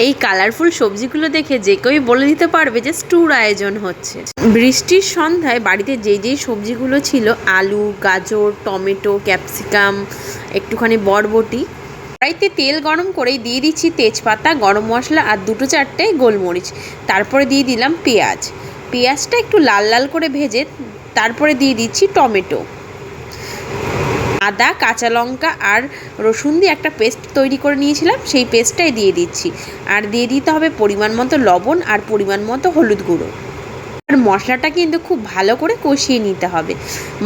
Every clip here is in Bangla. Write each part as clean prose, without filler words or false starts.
এই কালারফুল সবজিগুলো দেখে যে কেউই বলে দিতে পারবে যে স্টুর আয়োজন হচ্ছে। বৃষ্টির সন্ধ্যায় বাড়িতে যেই সবজিগুলো ছিল, আলু, গাজর, টমেটো, ক্যাপসিকাম, একটুখানি বরবটি, কড়াইতে তেল গরম করেই দিয়ে দিচ্ছি তেজপাতা, গরম মশলা আর 2-4টে গোলমরিচ। তারপরে দিয়ে দিলাম পেঁয়াজটা একটু লাল লাল করে ভেজে তারপরে দিয়ে দিচ্ছি টমেটো, আদা, কাঁচা লঙ্কা আর রসুন দিয়ে একটা পেস্ট তৈরি করে নিয়েছিলাম, সেই পেস্টটাই দিয়ে দিচ্ছি। আর দিয়ে দিতে হবে পরিমাণ মতো লবণ আর পরিমাণ মতো হলুদ গুঁড়ো। আর মশলাটা কিন্তু খুব ভালো করে কষিয়ে নিতে হবে।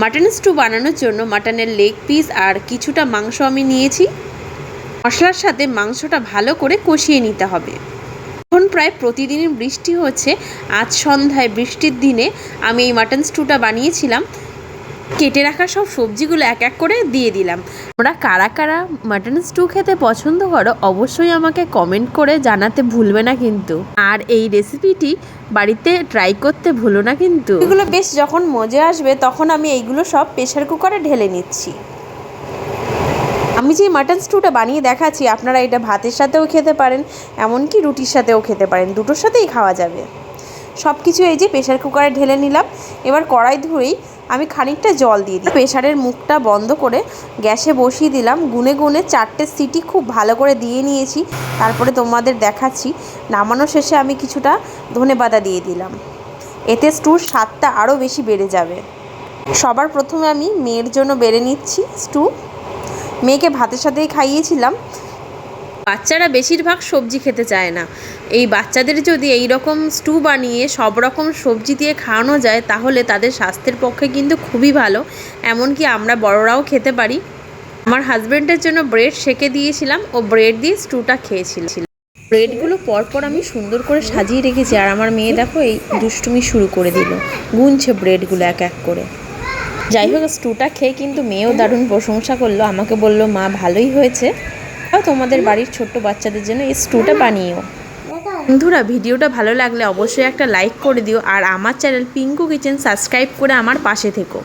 মাটন স্টু বানানোর জন্য মাটনের লেগ পিস আর কিছুটা মাংস আমি নিয়েছি। মশলার সাথে মাংসটা ভালো করে কষিয়ে নিতে হবে। এখন প্রায় প্রতিদিনই বৃষ্টি হচ্ছে। আজ সন্ধ্যায় বৃষ্টির দিনে আমি এই মাটন স্টুটা বানিয়েছিলাম। কেটে রাখা সব সবজিগুলো এক এক করে দিয়ে দিলাম। তোমরা কারা কারা মাটন স্টু খেতে পছন্দ করো অবশ্যই আমাকে কমেন্ট করে জানাতে ভুলবে না কিন্তু। আর এই রেসিপিটি বাড়িতে ট্রাই করতে ভুলো না কিন্তু। এগুলো বেশ যখন মজে আসবে তখন আমি এইগুলো সব প্রেসার কুকারে ঢেলে নিচ্ছি। আমি যে মাটন স্টুটা বানিয়ে দেখাচ্ছি আপনারা এটা ভাতের সাথেও খেতে পারেন, এমনকি রুটির সাথেও খেতে পারেন, দুটোর সাথেই খাওয়া যাবে। সব কিছু এই যে প্রেসার কুকারে ঢেলে নিলাম। এবার কড়াই ধুয়েই আমি খানিকটা জল দিয়ে দিই। প্রেসারের মুখটা বন্ধ করে গ্যাসে বসিয়ে দিলাম। গুনে 4টে সিটি খুব ভালো করে দিয়ে নিয়েছি। তারপরে তোমাদের দেখাচ্ছি। নামানোর শেষে আমি কিছুটা ধনেপাতা দিয়ে দিলাম, এতে স্টুর স্বাদটা আরও বেশি বেড়ে যাবে। সবার প্রথমে আমি মেয়ের জন্য বেড়ে নিচ্ছি স্টু। মেয়েকে ভাতের সাথেই খাইয়েছিলাম। বাচ্চারা বেশিরভাগ সবজি খেতে চায় না। এই বাচ্চাদের যদি এই রকম স্টু বানিয়ে সব রকম সবজি দিয়ে খাওয়ানো যায় তাহলে তাদের স্বাস্থ্যের পক্ষে কিন্তু খুবই ভালো, এমনকি আমরা বড়রাও খেতে পারি। আমার হাজব্যান্ডের জন্য ব্রেড সেঁকে দিয়েছিলাম, ও ব্রেড দিয়ে স্টুটা খেয়েছিল। ব্রেডগুলো পরপর আমি সুন্দর করে সাজিয়ে রেখেছি। আর আমার মেয়ে দেখো এই দুষ্টুমি শুরু করে দিল, গুনছে ব্রেডগুলো এক এক করে। যাই হোক, স্টুটা খেয়ে কিন্তু মেয়েও দারুণ প্রশংসা করলো, আমাকে বলল মা ভালোই হয়েছে। তোমাদের বাড়ির ছোট্ট বাচ্চাদের জন্য এই স্টুটা বানিয়েও। বন্ধুরা, ভিডিওটা ভালো লাগলে অবশ্যই একটা লাইক করে দিও। আর আমার চ্যানেল পিঙ্কু কিচেন সাবস্ক্রাইব করে আমার পাশে থেকো।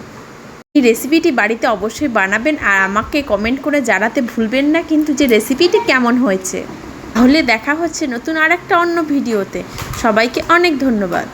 এই রেসিপিটি বাড়িতে অবশ্যই বানাবেন আর আমাকে কমেন্ট করে জানাতে ভুলবেন না কিন্তু যে রেসিপিটি কেমন হয়েছে। তাহলে দেখা হচ্ছে নতুন আর একটা অন্য ভিডিওতে। সবাইকে অনেক ধন্যবাদ।